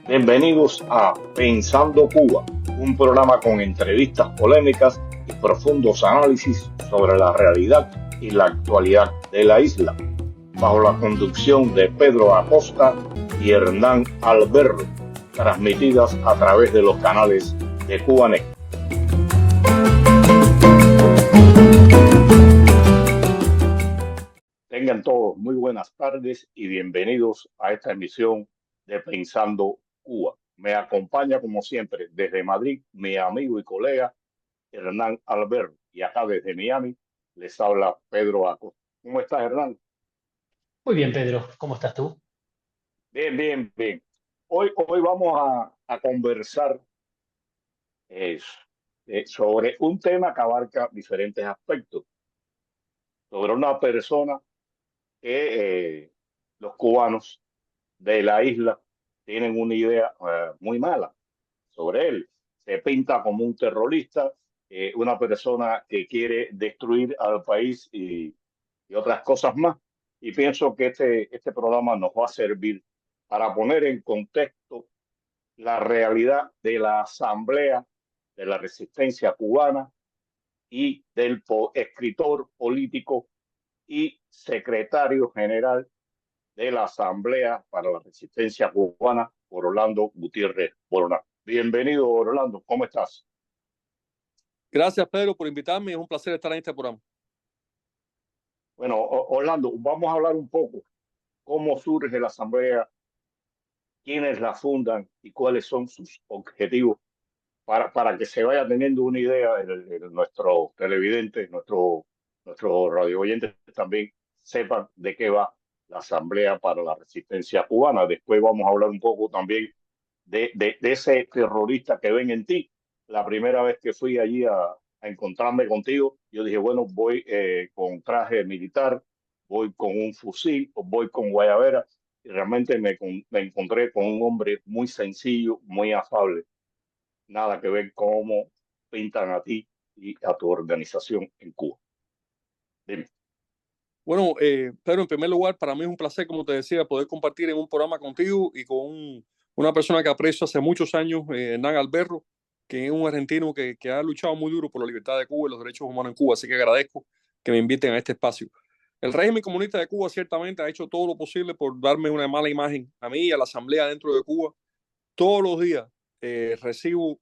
Bienvenidos a Pensando Cuba, un programa con entrevistas polémicas y profundos análisis sobre la realidad y la actualidad de la isla, bajo la conducción de Pedro Acosta y Hernán Alberro, transmitidas a través de los canales de Cubanet. Tengan todos muy buenas tardes y bienvenidos a esta emisión de Pensando Cuba. Me acompaña, como siempre, desde Madrid, mi amigo y colega Hernán Alberto. Y acá desde Miami les habla Pedro Acosta. ¿Cómo estás, Hernán? Muy bien, Pedro. ¿Cómo estás tú? Bien, bien, bien. Hoy vamos a conversar eh, sobre un tema que abarca diferentes aspectos, sobre una persona que los cubanos de la isla tienen una idea muy mala sobre él. Se pinta como un terrorista, una persona que quiere destruir al país y otras cosas más. Y pienso que este programa nos va a servir para poner en contexto la realidad de la Asamblea de la Resistencia Cubana y del escritor político y secretario general de la Asamblea para la Resistencia Cubana, Orlando Gutiérrez Borona. Bienvenido, Orlando. ¿Cómo estás? Gracias, Pedro, por invitarme. Es un placer estar en este programa. Bueno, Orlando, vamos a hablar un poco cómo surge la Asamblea, quiénes la fundan y cuáles son sus objetivos para que se vaya teniendo una idea nuestros televidentes, nuestros radio oyentes también sepan de qué va la Asamblea para la Resistencia Cubana. Después vamos a hablar un poco también de ese terrorista que ven en ti. La primera vez que fui allí a encontrarme contigo, yo dije, bueno, voy con traje militar, voy con un fusil, o voy con guayabera, y realmente me encontré con un hombre muy sencillo, muy afable. Nada que ver cómo pintan a ti y a tu organización en Cuba. Dime. Bueno, Pedro, en primer lugar, para mí es un placer, como te decía, poder compartir en un programa contigo y con una persona que aprecio hace muchos años, Hernán Alberro, que es un argentino que ha luchado muy duro por la libertad de Cuba y los derechos humanos en Cuba. Así que agradezco que me inviten a este espacio. El régimen comunista de Cuba ciertamente ha hecho todo lo posible por darme una mala imagen a mí y a la Asamblea dentro de Cuba. Todos los días recibo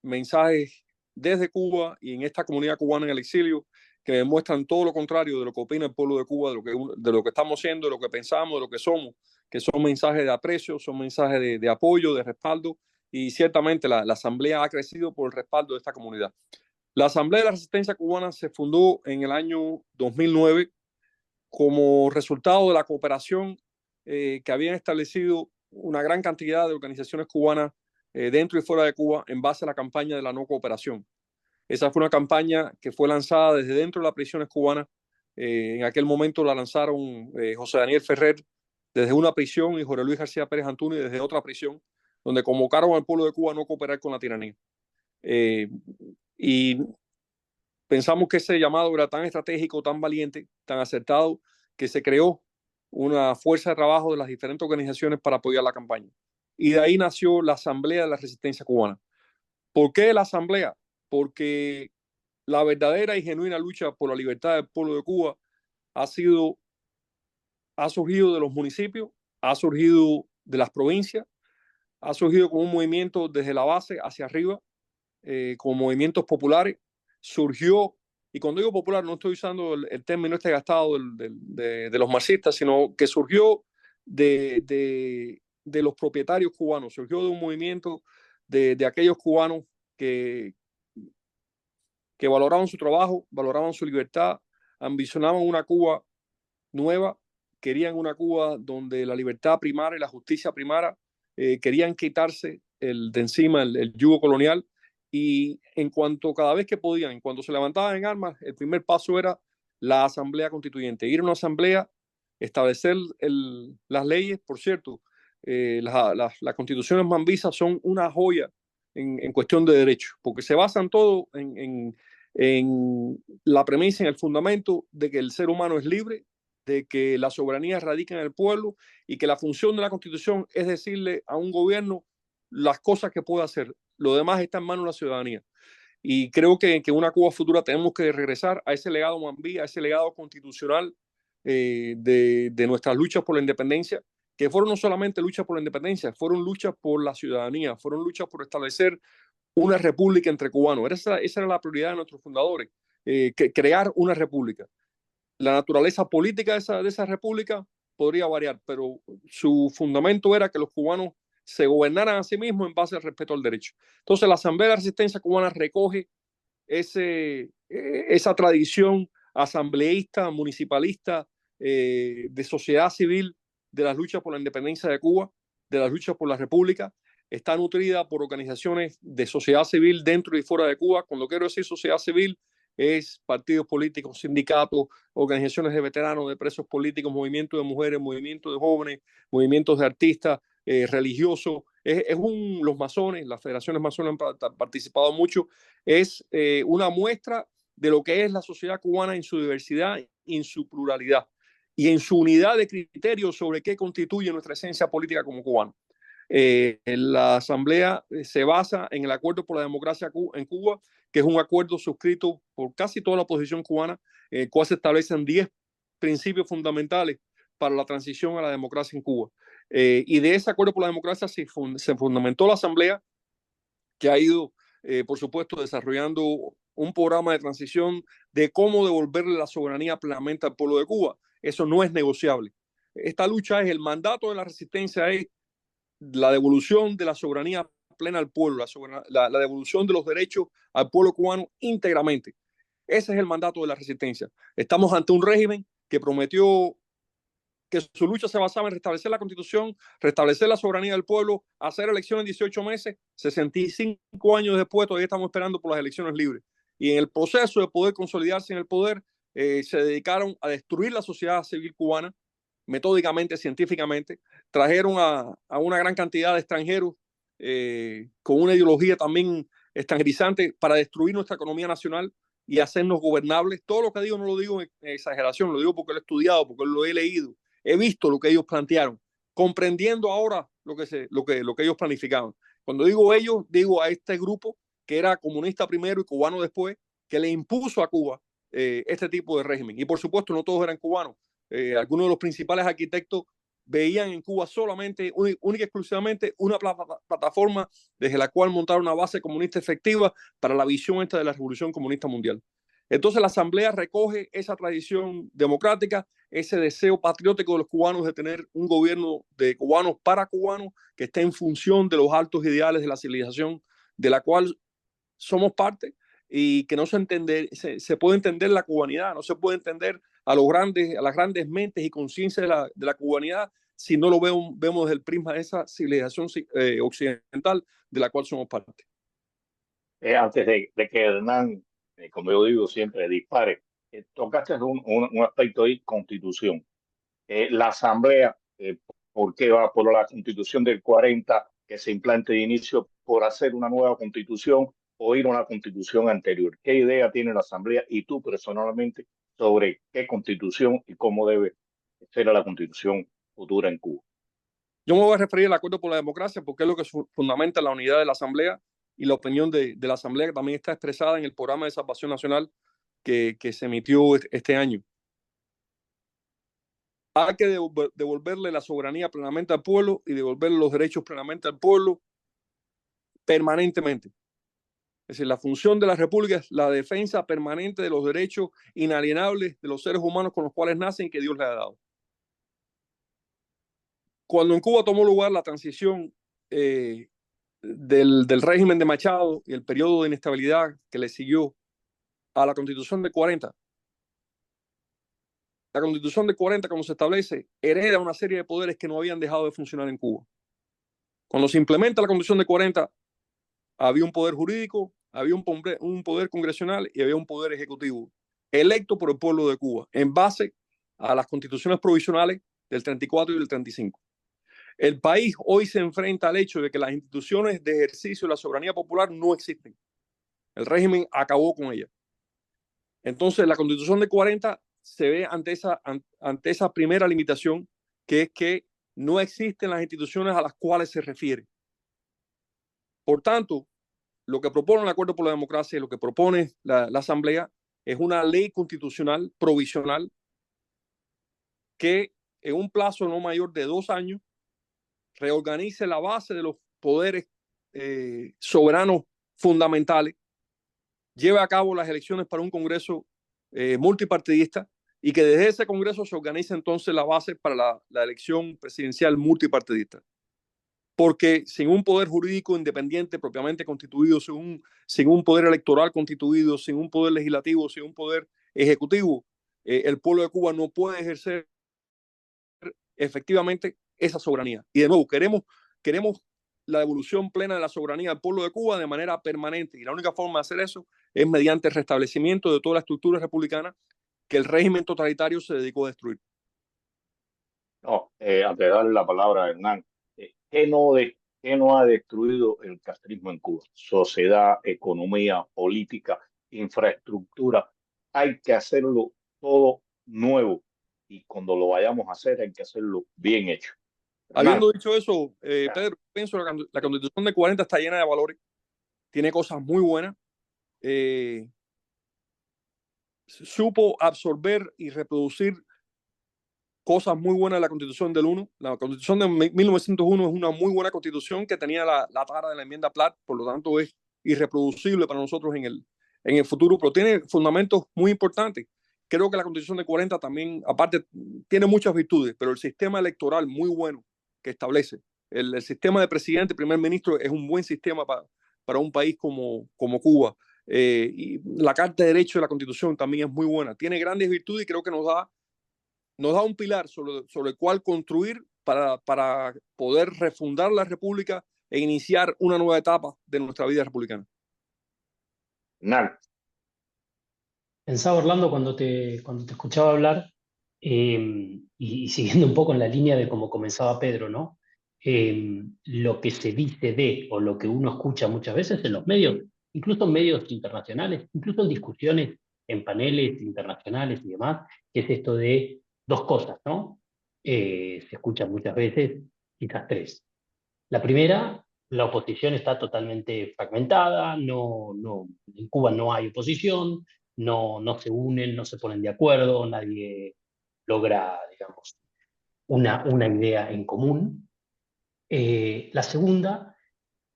mensajes desde Cuba y en esta comunidad cubana en el exilio que demuestran todo lo contrario de lo que opina el pueblo de Cuba, de lo que estamos haciendo, de lo que pensamos, de lo que somos, que son mensajes de aprecio, son mensajes de apoyo, de respaldo, y ciertamente la Asamblea ha crecido por el respaldo de esta comunidad. La Asamblea de la Resistencia Cubana se fundó en el año 2009 como resultado de la cooperación que habían establecido una gran cantidad de organizaciones cubanas dentro y fuera de Cuba en base a la campaña de la no cooperación. Esa fue una campaña que fue lanzada desde dentro de las prisiones cubanas. En aquel momento la lanzaron José Daniel Ferrer desde una prisión y Jorge Luis García Pérez Antúnez desde otra prisión, donde convocaron al pueblo de Cuba a no cooperar con la tiranía. Y pensamos que ese llamado era tan estratégico, tan valiente, tan acertado, que se creó una fuerza de trabajo de las diferentes organizaciones para apoyar la campaña. Y de ahí nació la Asamblea de la Resistencia Cubana. ¿Por qué la Asamblea? Porque la verdadera y genuina lucha por la libertad del pueblo de Cuba ha surgido de los municipios, ha surgido de las provincias, ha surgido con un movimiento desde la base hacia arriba, con movimientos populares, surgió, y cuando digo popular no estoy usando el término este gastado de los marxistas, sino que surgió de los propietarios cubanos, surgió de un movimiento de aquellos cubanos que, que valoraban su trabajo, valoraban su libertad, ambicionaban una Cuba nueva, querían una Cuba donde la libertad primara y la justicia primara, querían quitarse de encima el yugo colonial, y en cuanto cada vez que podían, en cuanto se levantaban en armas, el primer paso era la asamblea constituyente, ir a una asamblea, establecer las leyes. Por cierto, las constituciones mambisas son una joya en cuestión de derechos, porque se basan todo en la premisa, en el fundamento de que el ser humano es libre, de que la soberanía radica en el pueblo y que la función de la Constitución es decirle a un gobierno las cosas que puede hacer. Lo demás está en manos de la ciudadanía. Y creo que en una Cuba futura tenemos que regresar a ese legado Mambí, a ese legado constitucional de nuestras luchas por la independencia, que fueron no solamente luchas por la independencia, fueron luchas por la ciudadanía, fueron luchas por establecer una república entre cubanos. Esa era la prioridad de nuestros fundadores, crear una república. La naturaleza política de esa república podría variar, pero su fundamento era que los cubanos se gobernaran a sí mismos en base al respeto al derecho. Entonces, la Asamblea de Resistencia Cubana recoge esa tradición asambleísta, municipalista, de sociedad civil, de las luchas por la independencia de Cuba, de las luchas por la república. Está nutrida por organizaciones de sociedad civil dentro y fuera de Cuba. Cuando quiero decir sociedad civil, es partidos políticos, sindicatos, organizaciones de veteranos, de presos políticos, movimientos de mujeres, movimientos de jóvenes, movimientos de artistas, religiosos. Los masones, las federaciones masones han participado mucho. Es una muestra de lo que es la sociedad cubana en su diversidad, en su pluralidad y en su unidad de criterios sobre qué constituye nuestra esencia política como cubanos. La Asamblea se basa en el Acuerdo por la Democracia en Cuba, que es un acuerdo suscrito por casi toda la oposición cubana, en el cual se establecen 10 principios fundamentales para la transición a la democracia en Cuba. Y de ese Acuerdo por la Democracia se fundamentó la Asamblea, que ha ido, por supuesto, desarrollando un programa de transición de cómo devolverle la soberanía plenamente al pueblo de Cuba. Eso no es negociable. Esta lucha es el mandato de la resistencia, es la devolución de la soberanía plena al pueblo, la devolución de los derechos al pueblo cubano íntegramente. Ese es el mandato de la resistencia. Estamos ante un régimen que prometió que su lucha se basaba en restablecer la Constitución, restablecer la soberanía del pueblo, hacer elecciones en 18 meses, 65 años después todavía estamos esperando por las elecciones libres. Y en el proceso de poder consolidarse en el poder, se dedicaron a destruir la sociedad civil cubana, metódicamente, científicamente. Trajeron a una gran cantidad de extranjeros con una ideología también extranjerizante para destruir nuestra economía nacional y hacernos gobernables. Todo lo que digo no lo digo en exageración, lo digo porque lo he estudiado, porque lo he leído. He visto lo que ellos plantearon, comprendiendo ahora lo que ellos planificaban. Cuando digo ellos, digo a este grupo que era comunista primero y cubano después, que le impuso a Cuba este tipo de régimen. Y por supuesto, no todos eran cubanos. Algunos de los principales arquitectos veían en Cuba solamente, única y exclusivamente, una plataforma desde la cual montar una base comunista efectiva para la visión esta de la revolución comunista mundial. Entonces la Asamblea recoge esa tradición democrática, ese deseo patriótico de los cubanos de tener un gobierno de cubanos para cubanos que esté en función de los altos ideales de la civilización de la cual somos parte, y que no se puede entender la cubanidad, no se puede entender a las grandes mentes y conciencias de la cubanidad si no lo vemos desde el prisma de esa civilización occidental de la cual somos parte. Antes de que Hernán, como yo digo siempre, dispare, tocaste un aspecto ahí, constitución. La Asamblea, ¿por qué va por la Constitución del 40 que se implante de inicio por hacer una nueva Constitución o ir a una Constitución anterior? ¿Qué idea tiene la Asamblea y tú personalmente sobre qué Constitución y cómo debe ser la Constitución futura en Cuba? Yo me voy a referir al Acuerdo por la Democracia porque es lo que fundamenta la unidad de la Asamblea y la opinión de la Asamblea, que también está expresada en el programa de Salvación Nacional que se emitió este año. Hay que devolverle la soberanía plenamente al pueblo y devolverle los derechos plenamente al pueblo permanentemente. Es decir, la función de la República es la defensa permanente de los derechos inalienables de los seres humanos con los cuales nacen y que Dios les ha dado. Cuando en Cuba tomó lugar la transición del régimen de Machado y el periodo de inestabilidad que le siguió a la Constitución de 40, la Constitución de 40, como se establece, hereda una serie de poderes que no habían dejado de funcionar en Cuba. Cuando se implementa la Constitución de 40, había un poder jurídico, había un poder congresional y había un poder ejecutivo electo por el pueblo de Cuba en base a las constituciones provisionales del 34 y del 35. El país hoy se enfrenta al hecho de que las instituciones de ejercicio de la soberanía popular no existen. El régimen acabó con ellas. Entonces, la Constitución de 40 se ve ante esa primera limitación, que es que no existen las instituciones a las cuales se refiere. Por tanto, lo que propone el Acuerdo por la Democracia y lo que propone la Asamblea es una ley constitucional provisional que en un plazo no mayor de 2 años reorganice la base de los poderes soberanos fundamentales, lleve a cabo las elecciones para un Congreso multipartidista y que desde ese Congreso se organice entonces la base para la elección presidencial multipartidista. Porque sin un poder jurídico independiente propiamente constituido, sin un poder electoral constituido, sin un poder legislativo, sin un poder ejecutivo, el pueblo de Cuba no puede ejercer efectivamente esa soberanía. Y de nuevo, queremos la devolución plena de la soberanía del pueblo de Cuba de manera permanente. Y la única forma de hacer eso es mediante el restablecimiento de toda la estructura republicana que el régimen totalitario se dedicó a destruir. No, antes de darle la palabra a Hernán, ¿qué no ha destruido el castrismo en Cuba? Sociedad, economía, política, infraestructura. Hay que hacerlo todo nuevo y cuando lo vayamos a hacer hay que hacerlo bien hecho. Hernán. Habiendo dicho eso, Pedro, pienso que la Constitución de 40 está llena de valores, tiene cosas muy buenas, supo absorber y reproducir cosas muy buenas de la Constitución del 1. La Constitución de 1901 es una muy buena Constitución que tenía la tara de la enmienda Platt, por lo tanto es irreproducible para nosotros en el futuro, pero tiene fundamentos muy importantes. Creo que la Constitución de 40 también, aparte, tiene muchas virtudes, pero el sistema electoral muy bueno que establece, el sistema de presidente y primer ministro es un buen sistema para un país como Cuba. Y la Carta de Derechos de la Constitución también es muy buena. Tiene grandes virtudes y creo que nos da un pilar sobre el cual construir para poder refundar la República e iniciar una nueva etapa de nuestra vida republicana. Hernán. Pensaba, Orlando, cuando te escuchaba hablar, y siguiendo un poco en la línea de cómo comenzaba Pedro, ¿no? Lo que se dice de, o lo que uno escucha muchas veces en los medios, incluso en medios internacionales, incluso en discusiones en paneles internacionales y demás, que es esto de dos cosas, ¿no? Se escucha muchas veces, quizás tres. La primera, la oposición está totalmente fragmentada, en Cuba no hay oposición, no se unen, no se ponen de acuerdo, nadie logra, digamos, una idea en común. La segunda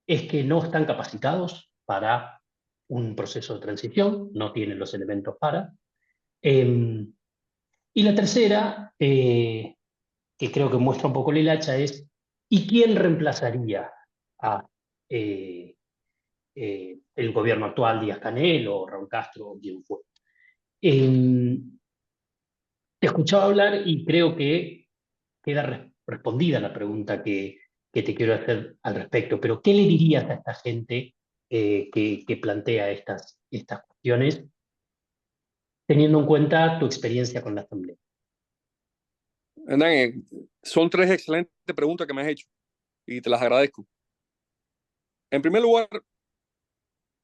es que no están capacitados para un proceso de transición, no tienen los elementos para. Y la tercera, que creo que muestra un poco la hilacha, es ¿y quién reemplazaría a el gobierno actual, Díaz-Canel o Raúl Castro o quien fue? Te escuchaba hablar y creo que queda respondida la pregunta que te quiero hacer al respecto, pero ¿qué le dirías a esta gente que plantea estas cuestiones, teniendo en cuenta tu experiencia con la Asamblea? Hernán, son 3 excelentes preguntas que me has hecho y te las agradezco. En primer lugar,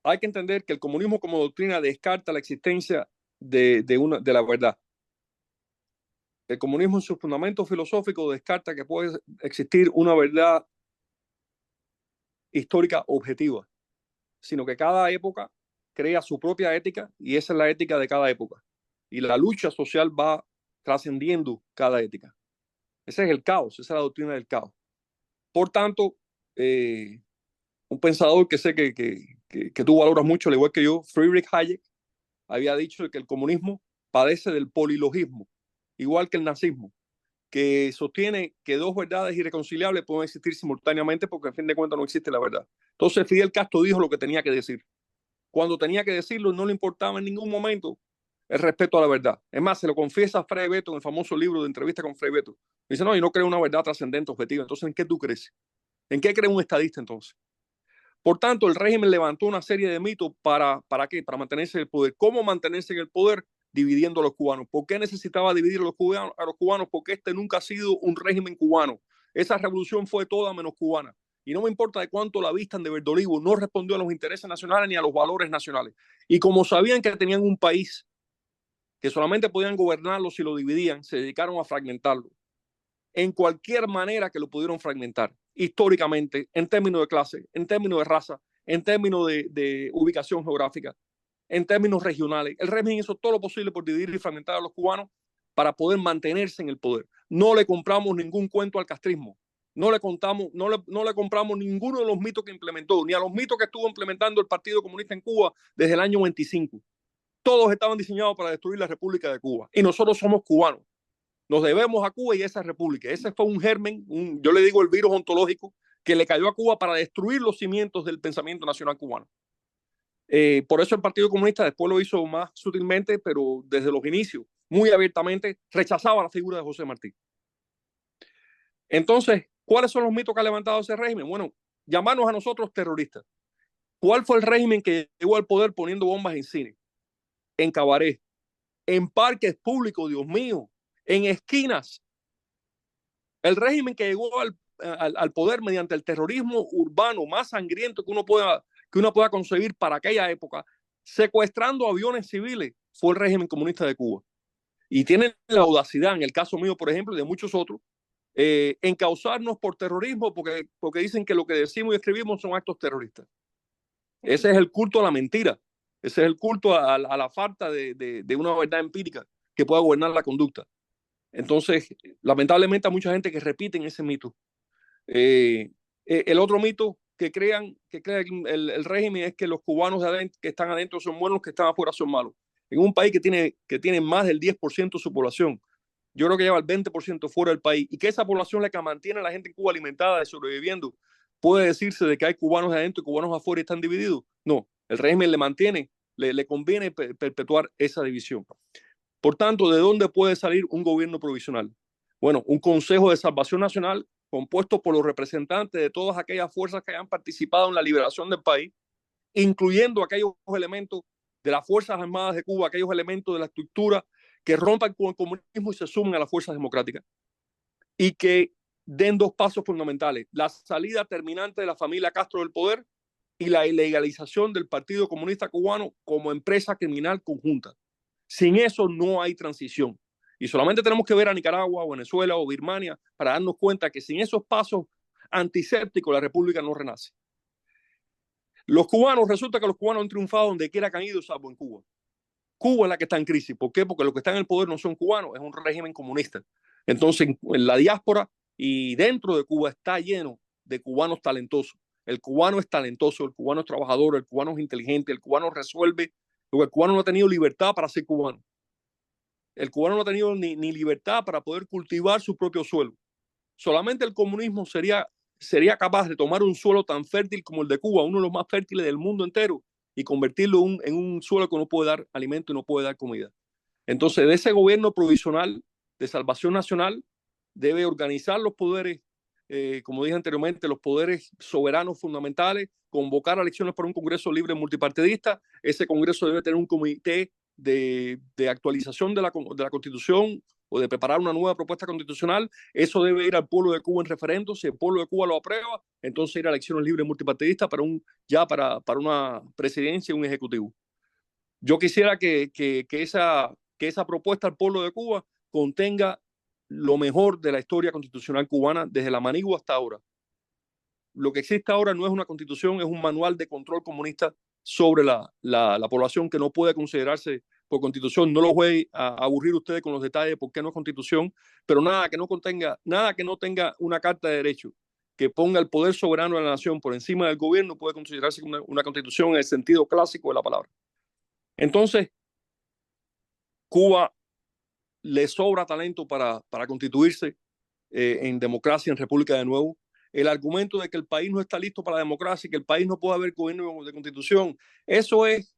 hay que entender que el comunismo como doctrina descarta la existencia de la verdad. El comunismo en sus fundamentos filosóficos descarta que puede existir una verdad histórica objetiva, sino que cada época crea su propia ética y esa es la ética de cada época. Y la lucha social va trascendiendo cada ética. Ese es el caos, esa es la doctrina del caos. Por tanto, un pensador que sé que tú valoras mucho, al igual que yo, Friedrich Hayek, había dicho que el comunismo padece del polilogismo, igual que el nazismo, que sostiene que 2 verdades irreconciliables pueden existir simultáneamente porque al fin de cuentas no existe la verdad. Entonces Fidel Castro dijo lo que tenía que decir. Cuando tenía que decirlo no le importaba en ningún momento el respeto a la verdad. Es más, se lo confiesa a Frei Betto en el famoso libro de entrevista con Frei Betto. Dice, no, yo no creo una verdad trascendente, objetiva. Entonces, ¿en qué tú crees? ¿En qué cree un estadista entonces? Por tanto, el régimen levantó una serie de mitos ¿para qué? Para mantenerse en el poder. ¿Cómo mantenerse en el poder? Dividiendo a los cubanos. ¿Por qué necesitaba dividir a los cubanos? Porque este nunca ha sido un régimen cubano. Esa revolución fue toda menos cubana. Y no me importa de cuánto la vistan de Verdolivo, no respondió a los intereses nacionales ni a los valores nacionales. Y como sabían que tenían un país que solamente podían gobernarlo si lo dividían, se dedicaron a fragmentarlo. En cualquier manera que lo pudieron fragmentar. históricamente, en términos de clase, en términos de raza, en términos de ubicación geográfica, en términos regionales. El régimen hizo todo lo posible por dividir y fragmentar a los cubanos para poder mantenerse en el poder. No le compramos ningún cuento al castrismo. No le compramos ninguno de los mitos que implementó, ni a los mitos que estuvo implementando el Partido Comunista en Cuba desde el año 25. Todos estaban diseñados para destruir la República de Cuba. Y nosotros somos cubanos. Nos debemos a Cuba y a esa república. Ese fue un germen, yo le digo el virus ontológico, que le cayó a Cuba para destruir los cimientos del pensamiento nacional cubano. Por eso el Partido Comunista después lo hizo más sutilmente, pero desde los inicios, muy abiertamente, rechazaba la figura de José Martí. Entonces, ¿cuáles son los mitos que ha levantado ese régimen? Bueno, llamarnos a nosotros terroristas. ¿Cuál fue el régimen que llegó al poder poniendo bombas en cine, en cabaret, en parques públicos, Dios mío, en esquinas? El régimen que llegó al poder mediante el terrorismo urbano más sangriento que uno pueda concebir para aquella época, secuestrando aviones civiles, fue el régimen comunista de Cuba. Y tienen la audacidad, en el caso mío, por ejemplo, y de muchos otros, encausarnos por terrorismo porque dicen que lo que decimos y escribimos son actos terroristas. Ese es el culto a la mentira. Ese es el culto a la falta de una verdad empírica que pueda gobernar la conducta. Entonces, lamentablemente hay mucha gente que repite ese mito. El otro mito que crea el régimen es que los cubanos que están adentro son buenos, que están afuera son malos. En un país que tiene más del 10% de su población, yo creo que lleva el 20% fuera del país, y que esa población la que mantiene a la gente en Cuba alimentada y sobreviviendo, puede decirse de que hay cubanos adentro y cubanos afuera y están divididos. No, el régimen le conviene perpetuar esa división. Por tanto, ¿de dónde puede salir un gobierno provisional? Bueno, un Consejo de Salvación Nacional compuesto por los representantes de todas aquellas fuerzas que hayan participado en la liberación del país, incluyendo aquellos elementos de las Fuerzas Armadas de Cuba, aquellos elementos de la estructura que rompan con el comunismo y se sumen a las fuerzas democráticas, y que den dos pasos fundamentales: la salida terminante de la familia Castro del poder y la ilegalización del Partido Comunista Cubano como empresa criminal conjunta. Sin eso no hay transición. Y solamente tenemos que ver a Nicaragua, Venezuela o Birmania para darnos cuenta que sin esos pasos antisépticos la República no renace. Resulta que los cubanos han triunfado donde quiera que han ido, salvo en Cuba. Cuba es la que está en crisis. ¿Por qué? Porque los que están en el poder no son cubanos, es un régimen comunista. Entonces, en la diáspora y dentro de Cuba está lleno de cubanos talentosos. El cubano es talentoso, el cubano es trabajador, el cubano es inteligente, el cubano resuelve, porque el cubano no ha tenido libertad para ser cubano. El cubano no ha tenido ni libertad para poder cultivar su propio suelo. Solamente el comunismo sería capaz de tomar un suelo tan fértil como el de Cuba, uno de los más fértiles del mundo entero, y convertirlo en un suelo que no puede dar alimento y no puede dar comida. Entonces, de ese gobierno provisional de salvación nacional debe organizar los poderes, como dije anteriormente, los poderes soberanos fundamentales, convocar a elecciones para un Congreso libre multipartidista. Ese Congreso debe tener un comité de actualización de la Constitución o de preparar una nueva propuesta constitucional. Eso debe ir al pueblo de Cuba en referendo. Si el pueblo de Cuba lo aprueba, entonces ir a elecciones libres multipartidistas para una presidencia y un ejecutivo. Yo quisiera que esa propuesta al pueblo de Cuba contenga lo mejor de la historia constitucional cubana desde la Manigua hasta ahora. Lo que existe ahora no es una constitución, es un manual de control comunista sobre la población que no puede considerarse por constitución. No los voy a aburrir ustedes con los detalles de por qué no es constitución, pero nada que no tenga una carta de derechos que ponga el poder soberano de la nación por encima del gobierno puede considerarse una constitución en el sentido clásico de la palabra. Entonces, Cuba le sobra talento para constituirse en democracia, en república de nuevo. El argumento de que el país no está listo para la democracia y que el país no puede haber gobierno de constitución, eso es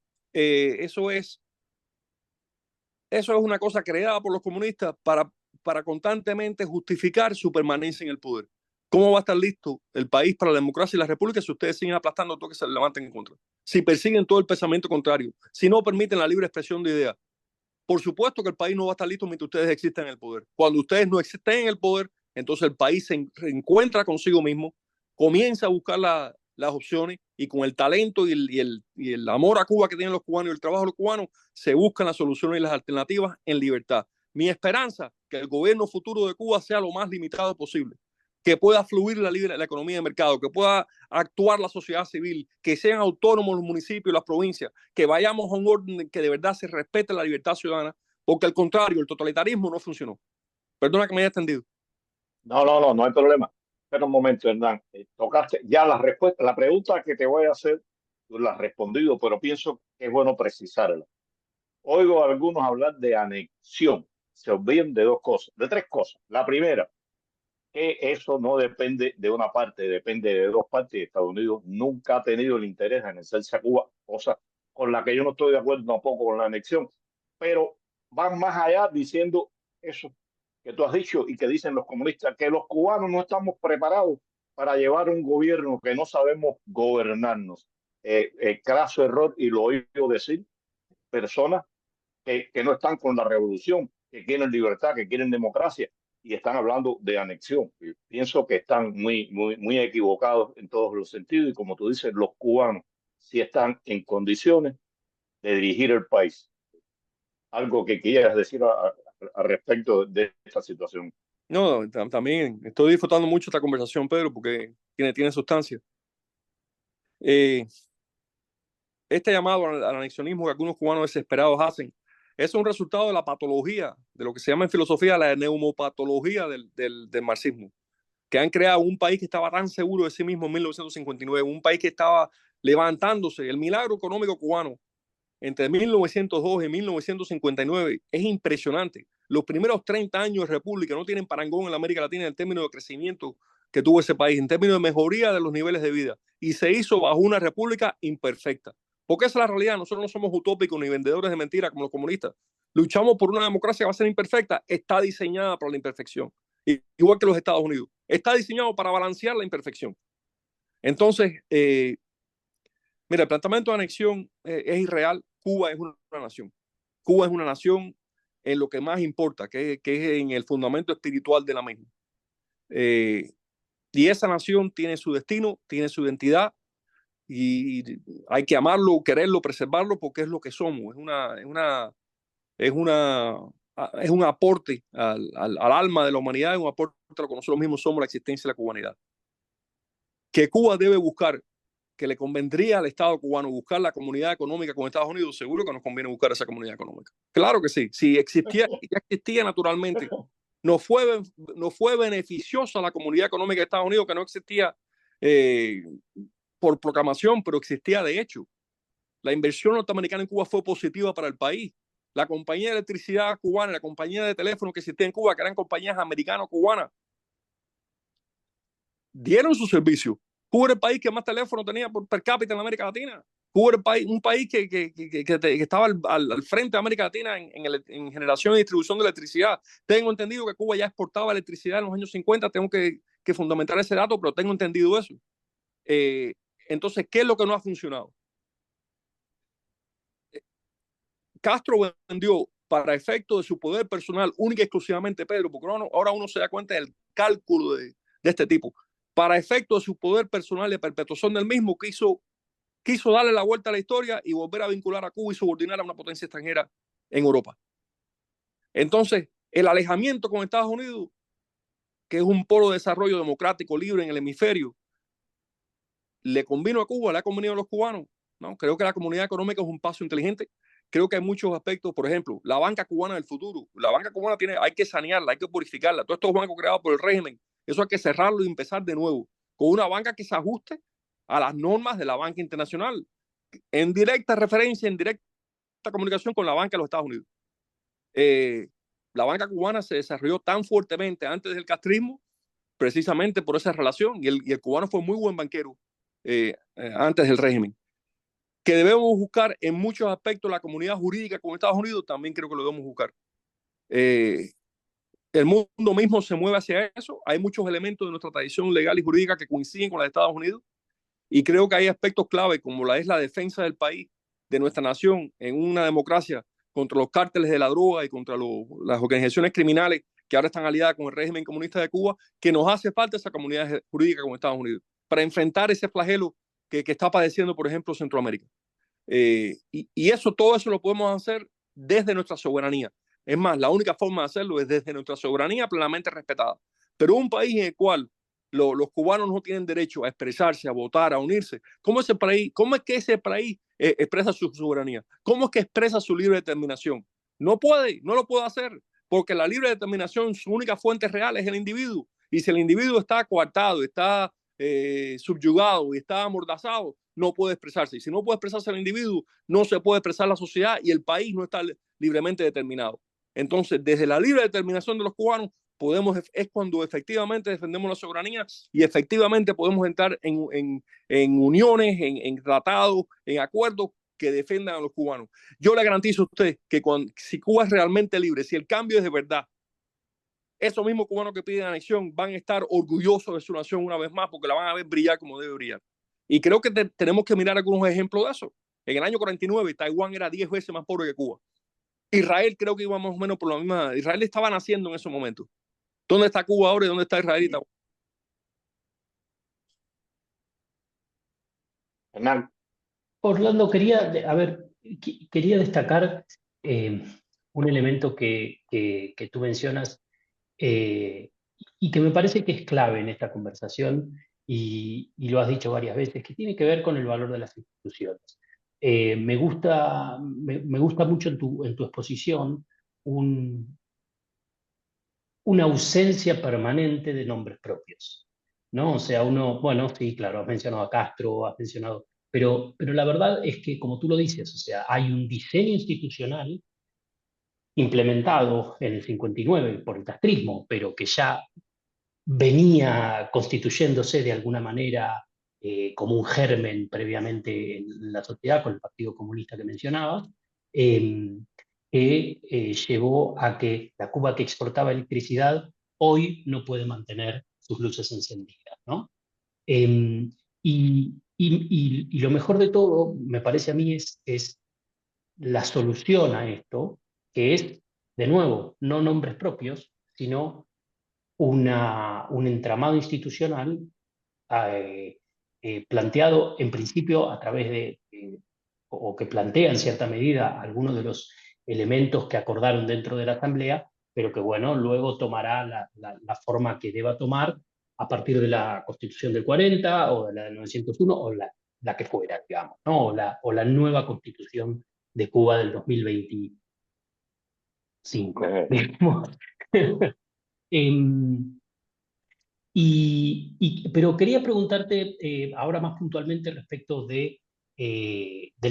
una cosa creada por los comunistas para constantemente justificar su permanencia en el poder. ¿Cómo va a estar listo el país para la democracia y la república si ustedes siguen aplastando todo que se levanten en contra? Si persiguen todo el pensamiento contrario, si no permiten la libre expresión de ideas. Por supuesto que el país no va a estar listo mientras ustedes existan en el poder. Cuando ustedes no estén en el poder, entonces el país se reencuentra consigo mismo, comienza a buscar las opciones y con el talento y el amor a Cuba que tienen los cubanos y el trabajo de los cubanos, se buscan las soluciones y las alternativas en libertad. Mi esperanza es que el gobierno futuro de Cuba sea lo más limitado posible, que pueda fluir la economía de mercado, que pueda actuar la sociedad civil, que sean autónomos los municipios y las provincias, que vayamos a un orden que de verdad se respete la libertad ciudadana, porque al contrario, el totalitarismo no funcionó. Perdona que me haya extendido. No hay problema. Espera un momento, Hernán. Tocaste ya la respuesta. La pregunta que te voy a hacer, tú la has respondido, pero pienso que es bueno precisarla. Oigo a algunos hablar de anexión. Se olvidan de dos cosas, de tres cosas. La primera, que eso no depende de una parte, depende de dos partes. Estados Unidos nunca ha tenido el interés en anexarse a Cuba, cosa con la que yo no estoy de acuerdo tampoco con la anexión, pero van más allá diciendo eso que tú has dicho y que dicen los comunistas, que los cubanos no estamos preparados para llevar un gobierno que no sabemos gobernarnos. Craso error, y lo oigo decir personas que no están con la revolución, que quieren libertad, que quieren democracia y están hablando de anexión. Pienso que están muy equivocados en todos los sentidos y como tú dices, los cubanos sí están en condiciones de dirigir el país. Algo que quieras decir a respecto de esta situación. No, también estoy disfrutando mucho esta conversación, Pedro, porque tiene sustancia. Este llamado al anexionismo que algunos cubanos desesperados hacen es un resultado de la patología, de lo que se llama en filosofía la neumopatología del marxismo, que han creado un país que estaba tan seguro de sí mismo en 1959, un país que estaba levantándose. El milagro económico cubano entre 1902 y 1959 es impresionante. Los primeros 30 años de república no tienen parangón en la América Latina en términos de crecimiento que tuvo ese país, en términos de mejoría de los niveles de vida, y se hizo bajo una república imperfecta. Porque esa es la realidad. Nosotros no somos utópicos ni vendedores de mentiras como los comunistas. Luchamos por una democracia que va a ser imperfecta. Está diseñada para la imperfección. Igual que los Estados Unidos. Está diseñado para balancear la imperfección. Entonces, mira, el planteamiento de anexión es irreal. Cuba es una nación. Cuba es una nación en lo que más importa, que es en el fundamento espiritual de la misma. Y esa nación tiene su destino, tiene su identidad, y hay que amarlo, quererlo, preservarlo, porque es lo que somos. Es un aporte al alma de la humanidad, es un aporte a lo que nosotros mismos somos, la existencia de la cubanidad. Que Cuba debe buscar, que le convendría al Estado cubano buscar la comunidad económica con Estados Unidos, seguro que nos conviene buscar esa comunidad económica. Claro que sí. Si existía, ya existía naturalmente. No fue beneficiosa la comunidad económica de Estados Unidos, que no existía por proclamación, pero existía de hecho. La inversión norteamericana en Cuba fue positiva para el país. La compañía de electricidad cubana, la compañía de teléfono que existía en Cuba, que eran compañías americano-cubanas, dieron su servicio. Cuba era el país que más teléfono tenía por per cápita en América Latina. Cuba era un país que estaba al frente de América Latina en generación y distribución de electricidad. Tengo entendido que Cuba ya exportaba electricidad en los años 50. Tengo que fundamentar ese dato, pero tengo entendido eso. Entonces, ¿qué es lo que no ha funcionado? Castro vendió para efecto de su poder personal, única y exclusivamente, Pedro, porque ahora uno se da cuenta del cálculo de este tipo. Para efecto de su poder personal y perpetuación del mismo, quiso darle la vuelta a la historia y volver a vincular a Cuba y subordinar a una potencia extranjera en Europa. Entonces, el alejamiento con Estados Unidos, que es un polo de desarrollo democrático libre en el hemisferio, le convino a Cuba, le ha convenido a los cubanos. ¿No? Creo que la comunidad económica es un paso inteligente. Creo que hay muchos aspectos, por ejemplo, la banca cubana del futuro. La banca cubana hay que sanearla, hay que purificarla. Todos estos bancos creados por el régimen, eso hay que cerrarlo y empezar de nuevo, con una banca que se ajuste a las normas de la banca internacional, en directa referencia, en directa comunicación con la banca de los Estados Unidos. La banca cubana se desarrolló tan fuertemente antes del castrismo, precisamente por esa relación, y el cubano fue muy buen banquero antes del régimen. Que debemos buscar en muchos aspectos la comunidad jurídica con Estados Unidos, también creo que lo debemos buscar. El mundo mismo se mueve hacia eso. Hay muchos elementos de nuestra tradición legal y jurídica que coinciden con la de Estados Unidos, y creo que hay aspectos clave como es la defensa del país, de nuestra nación, en una democracia contra los cárteles de la droga y contra las organizaciones criminales que ahora están aliadas con el régimen comunista de Cuba, que nos hace falta esa comunidad jurídica con Estados Unidos para enfrentar ese flagelo que está padeciendo, por ejemplo, Centroamérica. Y todo eso lo podemos hacer desde nuestra soberanía. Es más, la única forma de hacerlo es desde nuestra soberanía plenamente respetada. Pero un país en el cual los cubanos no tienen derecho a expresarse, a votar, a unirse, ¿cómo es que ese país expresa su soberanía? ¿Cómo es que expresa su libre determinación? No lo puede hacer, porque la libre determinación, su única fuente real es el individuo. Y si el individuo está coartado, está subyugado y está amordazado, no puede expresarse. Y si no puede expresarse el individuo, no se puede expresar la sociedad y el país no está libremente determinado. Entonces, desde la libre determinación de los cubanos, es cuando efectivamente defendemos la soberanía y efectivamente podemos entrar en uniones, en tratados, en acuerdos que defiendan a los cubanos. Yo le garantizo a usted que si Cuba es realmente libre, si el cambio es de verdad, esos mismos cubanos que piden anexión van a estar orgullosos de su nación una vez más porque la van a ver brillar como debe brillar. Y creo que tenemos que mirar algunos ejemplos de eso. En el año 49, Taiwán era 10 veces más pobre que Cuba. Israel creo que iba más o menos por la misma. Israel estaba naciendo en ese momento. ¿Dónde está Cuba ahora y dónde está Israel y Taiwán? Hernán. Orlando, quería destacar un elemento que tú mencionas y que me parece que es clave en esta conversación y lo has dicho varias veces, que tiene que ver con el valor de las instituciones. Me gusta mucho en tu exposición una ausencia permanente de nombres propios, ¿no? O sea, bueno, sí, claro, has mencionado a Castro, has mencionado, pero la verdad es que, como tú lo dices, o sea, hay un diseño institucional implementado en el 59 por el castrismo, pero que ya venía constituyéndose de alguna manera como un germen previamente en la sociedad con el Partido Comunista que mencionabas, que llevó a que la Cuba que exportaba electricidad hoy no puede mantener sus luces encendidas, ¿no? Y lo mejor de todo, me parece a mí, es la solución a esto, que es, de nuevo, no nombres propios, sino un entramado institucional planteado en principio a través o que plantea en cierta medida algunos de los elementos que acordaron dentro de la Asamblea, pero que bueno, luego tomará la forma que deba tomar a partir de la Constitución del 40 o de la del 901 o la que fuera, digamos, ¿no? O la nueva Constitución de Cuba del 2025, digamos. Pero quería preguntarte ahora más puntualmente respecto del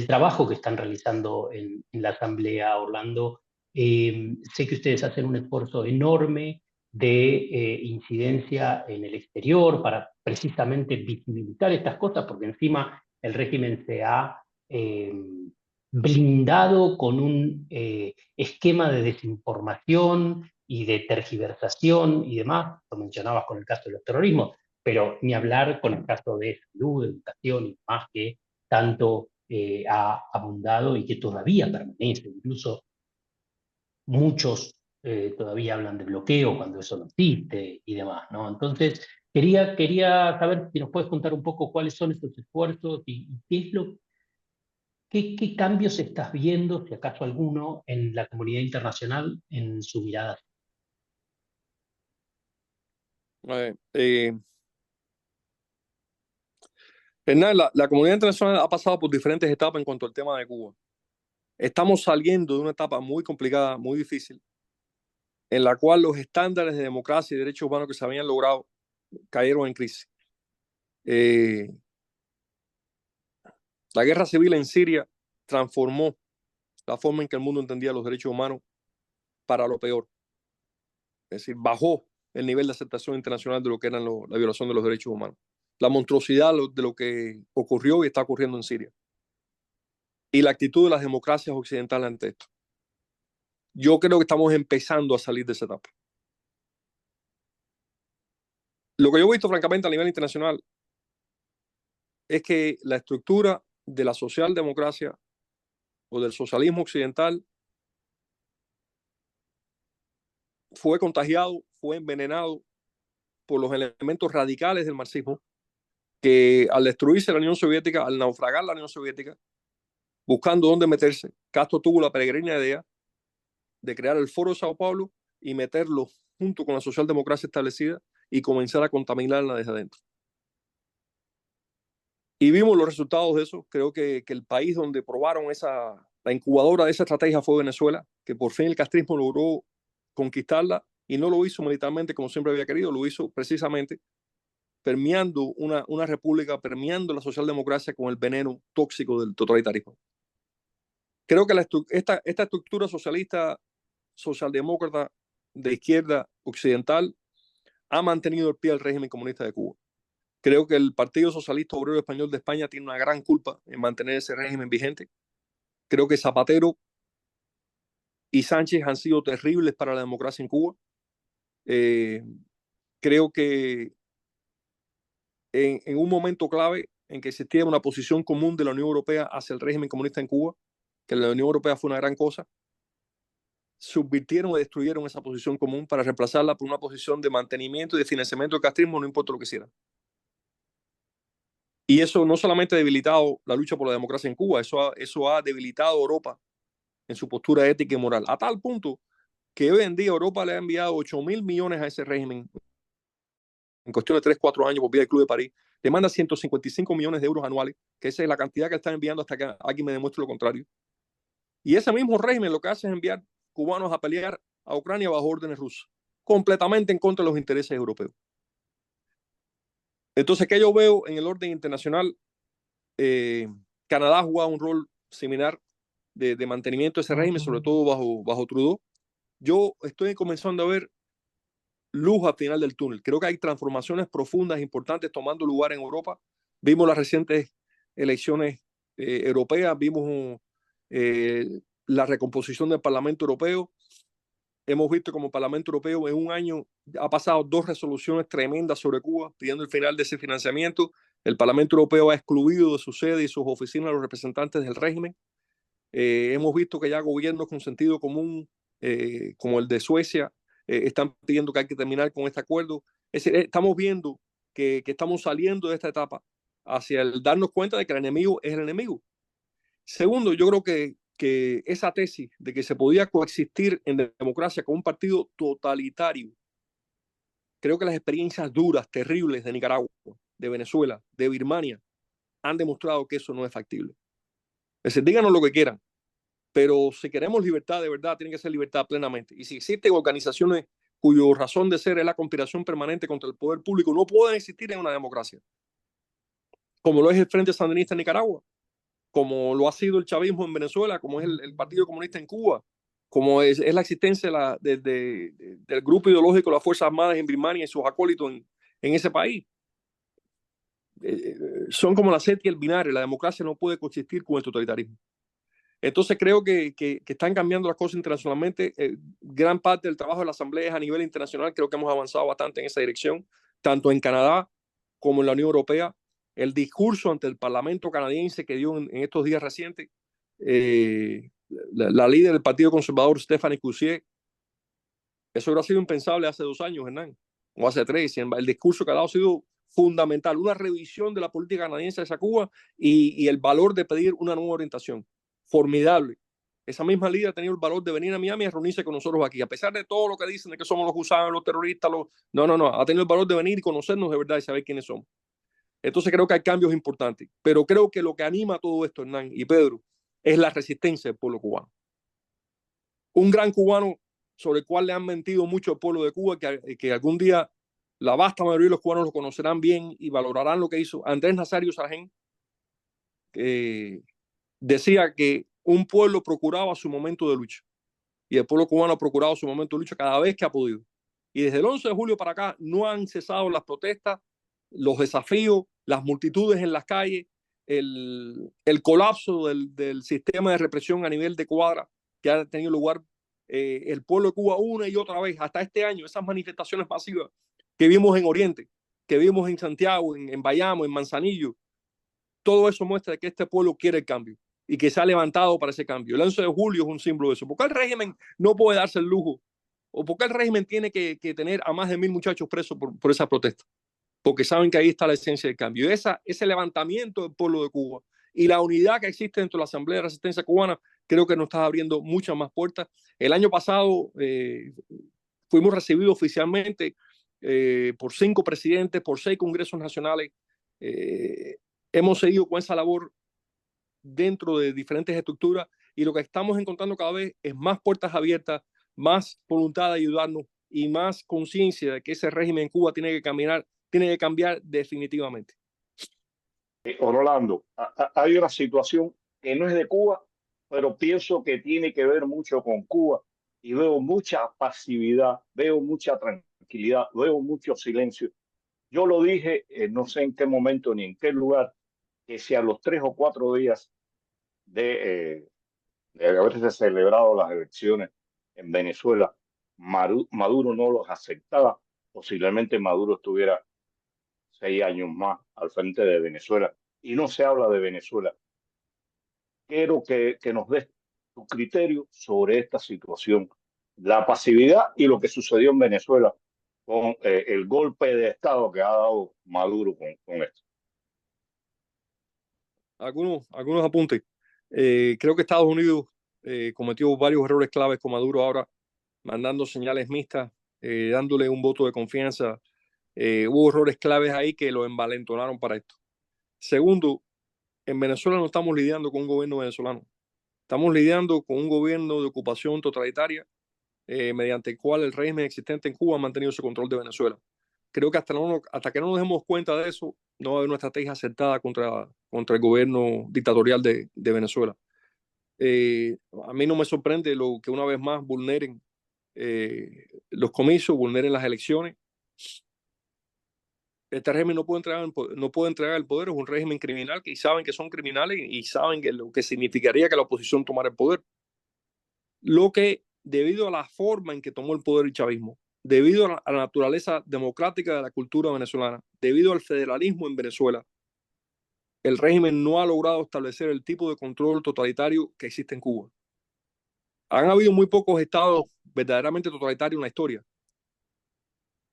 trabajo que están realizando en la Asamblea, Orlando. Sé que ustedes hacen un esfuerzo enorme de incidencia en el exterior para precisamente visibilizar estas cosas, porque encima el régimen se ha blindado con un esquema de desinformación y de tergiversación y demás. Lo mencionabas con el caso de los terrorismos, pero ni hablar con el caso de salud, educación y demás, que tanto ha abundado y que todavía permanece. Incluso muchos todavía hablan de bloqueo cuando eso no existe y demás, ¿no? Entonces, quería saber si nos puedes contar un poco cuáles son esos esfuerzos y qué cambios estás viendo, si acaso alguno, en la comunidad internacional en su mirada. Hernán, la comunidad internacional ha pasado por diferentes etapas en cuanto al tema de Cuba. Estamos saliendo de una etapa muy complicada, muy difícil, en la cual los estándares de democracia y derechos humanos que se habían logrado cayeron en crisis. La guerra civil en Siria transformó la forma en que el mundo entendía los derechos humanos para lo peor. Es decir, bajó el nivel de aceptación internacional de lo que era la violación de los derechos humanos. La monstruosidad de lo que ocurrió y está ocurriendo en Siria. Y la actitud de las democracias occidentales ante esto. Yo creo que estamos empezando a salir de esa etapa. Lo que yo he visto, francamente, a nivel internacional es que la estructura de la socialdemocracia o del socialismo occidental fue contagiado, fue envenenado por los elementos radicales del marxismo, que al destruirse la Unión Soviética, al naufragar la Unión Soviética, buscando dónde meterse, Castro tuvo la peregrina idea de crear el Foro de Sao Paulo y meterlo junto con la socialdemocracia establecida y comenzar a contaminarla desde adentro. Y vimos los resultados de eso. Creo que el país donde probaron la incubadora de esa estrategia fue Venezuela, que por fin el castrismo logró conquistarla y no lo hizo militarmente como siempre había querido, lo hizo precisamente permeando una república, permeando la socialdemocracia con el veneno tóxico del totalitarismo. Creo que esta estructura socialista, socialdemócrata de izquierda occidental ha mantenido el pie al régimen comunista de Cuba. Creo que el Partido Socialista Obrero Español de España tiene una gran culpa en mantener ese régimen vigente. Creo que Zapatero y Sánchez han sido terribles para la democracia en Cuba. Creo que en un momento clave en que existía una posición común de la Unión Europea hacia el régimen comunista en Cuba, que la Unión Europea fue una gran cosa, subvirtieron y destruyeron esa posición común para reemplazarla por una posición de mantenimiento y de financiamiento del castrismo, no importa lo que hicieran. Y eso no solamente ha debilitado la lucha por la democracia en Cuba, eso ha debilitado a Europa en su postura ética y moral, a tal punto que hoy en día Europa le ha enviado 8.000 millones a ese régimen en cuestión de 3-4 años por vía del Club de París. Le manda 155 millones de euros anuales, que esa es la cantidad que están enviando hasta que alguien me demuestre lo contrario. Y ese mismo régimen lo que hace es enviar cubanos a pelear a Ucrania bajo órdenes rusas, completamente en contra de los intereses europeos. Entonces, ¿qué yo veo en el orden internacional? Canadá ha jugado un rol similar de mantenimiento de ese régimen, sobre todo bajo Trudeau. Yo estoy comenzando a ver luz al final del túnel. Creo que hay transformaciones profundas, importantes, tomando lugar en Europa. Vimos las recientes elecciones europeas, vimos la recomposición del Parlamento Europeo. Hemos visto como el Parlamento Europeo en un año ha pasado 2 resoluciones tremendas sobre Cuba pidiendo el final de ese financiamiento. El Parlamento Europeo ha excluido de su sede y sus oficinas a los representantes del régimen. Hemos visto que ya gobiernos con sentido común, como el de Suecia, están pidiendo que hay que terminar con este acuerdo. Estamos viendo que estamos saliendo de esta etapa hacia el darnos cuenta de que el enemigo es el enemigo. Segundo, yo creo que esa tesis de que se podía coexistir en democracia con un partido totalitario, creo que las experiencias duras, terribles de Nicaragua, de Venezuela, de Birmania, han demostrado que eso no es factible. Es decir, díganos lo que quieran, pero si queremos libertad de verdad, tiene que ser libertad plenamente. Y si existen organizaciones cuya razón de ser es la conspiración permanente contra el poder público, no pueden existir en una democracia, como lo es el Frente Sandinista en Nicaragua, como lo ha sido el chavismo en Venezuela, como es el Partido Comunista en Cuba, como es la existencia del grupo ideológico de las Fuerzas Armadas en Birmania y sus acólitos en ese país. Son como la sed y el binario. La democracia no puede coexistir con el totalitarismo. Entonces creo que están cambiando las cosas internacionalmente. Gran parte del trabajo de la Asamblea a nivel internacional, creo que hemos avanzado bastante en esa dirección, tanto en Canadá como en la Unión Europea. El discurso ante el Parlamento canadiense que dio en estos días recientes, la líder del Partido Conservador, Stephanie Cussier, eso hubiera sido impensable hace 2 años, Hernán, o hace 3. El discurso que ha dado ha sido fundamental, una revisión de la política canadiense hacia Cuba y el valor de pedir una nueva orientación. Formidable. Esa misma líder ha tenido el valor de venir a Miami a reunirse con nosotros aquí, a pesar de todo lo que dicen de que somos los gusanos, los terroristas, no, ha tenido el valor de venir y conocernos de verdad y saber quiénes somos. Entonces creo que hay cambios importantes, pero creo que lo que anima todo esto, Hernán y Pedro, es la resistencia del pueblo cubano. Un gran cubano sobre el cual le han mentido mucho al pueblo de Cuba, que algún día la vasta mayoría de los cubanos lo conocerán bien y valorarán lo que hizo. Andrés Nazario Sargén decía que un pueblo procuraba su momento de lucha y el pueblo cubano ha procurado su momento de lucha cada vez que ha podido. Y desde el 11 de julio para acá no han cesado las protestas, los desafíos, las multitudes en las calles, el colapso del sistema de represión a nivel de cuadra que ha tenido lugar el pueblo de Cuba una y otra vez hasta este año. Esas manifestaciones masivas que vimos en Oriente, que vimos en Santiago, en Bayamo, en Manzanillo, todo eso muestra que este pueblo quiere el cambio y que se ha levantado para ese cambio. El 11 de julio es un símbolo de eso. ¿Por qué el régimen no puede darse el lujo? ¿O por qué el régimen tiene que tener a más de 1.000 muchachos presos por esa protesta? Porque saben que ahí está la esencia del cambio. Ese levantamiento del pueblo de Cuba y la unidad que existe dentro de la Asamblea de Resistencia Cubana, creo que nos está abriendo muchas más puertas. El año pasado fuimos recibidos oficialmente por 5 presidentes, por 6 congresos nacionales. Hemos seguido con esa labor dentro de diferentes estructuras y lo que estamos encontrando cada vez es más puertas abiertas, más voluntad de ayudarnos y más conciencia de que ese régimen en Cuba tiene que cambiar definitivamente. Orlando, hay una situación que no es de Cuba, pero pienso que tiene que ver mucho con Cuba y veo mucha pasividad, veo mucha tranquilidad, veo mucho silencio. Yo lo dije, no sé en qué momento ni en qué lugar, que si a los 3 o 4 días de haberse celebrado las elecciones en Venezuela, Maduro no los aceptaba, posiblemente Maduro estuviera 6 años más al frente de Venezuela. Y no se habla de Venezuela. Quiero que nos des tu criterio sobre esta situación, la pasividad y lo que sucedió en Venezuela con el golpe de Estado que ha dado Maduro con esto. Algunos apuntes. Creo que Estados Unidos cometió varios errores claves con Maduro ahora, mandando señales mixtas, dándole un voto de confianza. Hubo errores claves ahí que lo envalentonaron para esto. Segundo, en Venezuela no estamos lidiando con un gobierno venezolano. Estamos lidiando con un gobierno de ocupación totalitaria mediante el cual el régimen existente en Cuba ha mantenido su control de Venezuela. Creo que hasta que no nos demos cuenta de eso, no va a haber una estrategia acertada contra el gobierno dictatorial de Venezuela. A mí no me sorprende lo que una vez más vulneren los comicios, vulneren las elecciones. Este régimen no puede entregar el poder, es un régimen criminal que saben que son criminales y saben que lo que significaría que la oposición tomara el poder. Lo que, debido a la forma en que tomó el poder el chavismo, debido a la naturaleza democrática de la cultura venezolana, debido al federalismo en Venezuela, el régimen no ha logrado establecer el tipo de control totalitario que existe en Cuba. Han habido muy pocos estados verdaderamente totalitarios en la historia.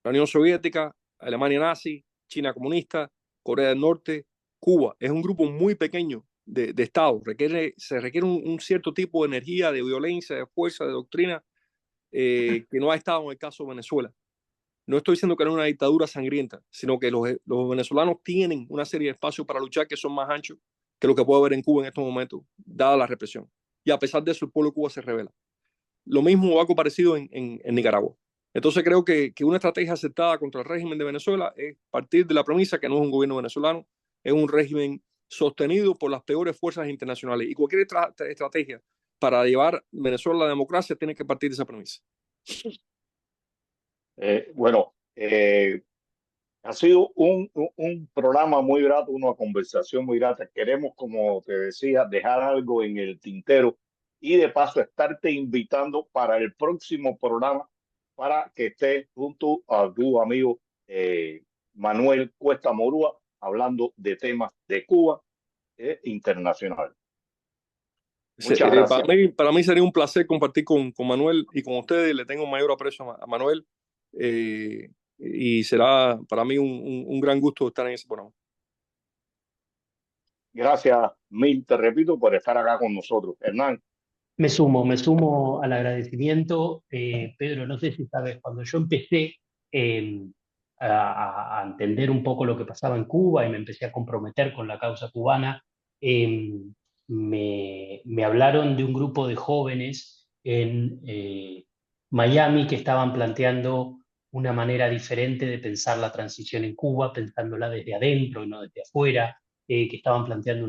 La Unión Soviética, Alemania nazi, China comunista, Corea del Norte, Cuba. Es un grupo muy pequeño de estados. Se requiere un cierto tipo de energía, de violencia, de fuerza, de doctrina, que no ha estado en el caso de Venezuela. No estoy diciendo que no es una dictadura sangrienta, sino que los venezolanos tienen una serie de espacios para luchar que son más anchos que lo que puede haber en Cuba en estos momentos, dada la represión. Y a pesar de eso, el pueblo de Cuba se revela. Lo mismo o algo parecido en Nicaragua. Entonces creo que una estrategia aceptada contra el régimen de Venezuela es partir de la premisa que no es un gobierno venezolano, es un régimen sostenido por las peores fuerzas internacionales. Y cualquier estrategia para llevar Venezuela a la democracia tiene que partir de esa premisa. Bueno, ha sido un programa muy grato, una conversación muy grata. Queremos, como te decía, dejar algo en el tintero y de paso estarte invitando para el próximo programa para que estés junto a tu amigo Manuel Cuesta Morúa hablando de temas de Cuba internacional. Muchas gracias. Para mí sería un placer compartir con Manuel y con ustedes. Le tengo mayor aprecio a Manuel y será para mí un gran gusto estar en ese programa. Gracias mil, te repito, por estar acá con nosotros. Hernán. Me sumo al agradecimiento. Pedro, no sé si sabes, cuando yo empecé a entender un poco lo que pasaba en Cuba y me empecé a comprometer con la causa cubana, me hablaron de un grupo de jóvenes en Miami que estaban planteando una manera diferente de pensar la transición en Cuba, pensándola desde adentro y no desde afuera, que estaban planteando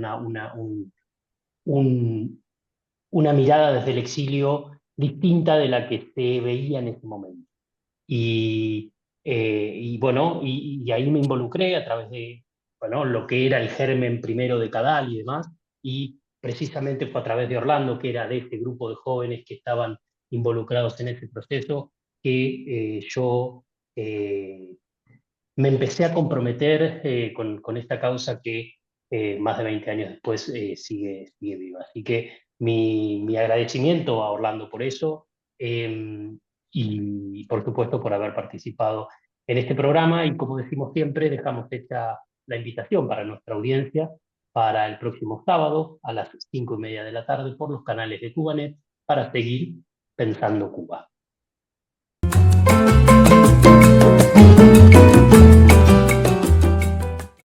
una mirada desde el exilio distinta de la que se veía en ese momento. Y bueno, y ahí me involucré a través de bueno, lo que era el germen primero de Cadal y demás, y precisamente fue a través de Orlando, que era de este grupo de jóvenes que estaban involucrados en ese proceso, que yo me empecé a comprometer con esta causa que más de 20 años después sigue viva. Así que mi agradecimiento a Orlando por eso y por supuesto por haber participado en este programa y como decimos siempre, dejamos hecha la invitación para nuestra audiencia para el próximo sábado a las 5:30 de la tarde por los canales de Cubanet para seguir pensando Cuba.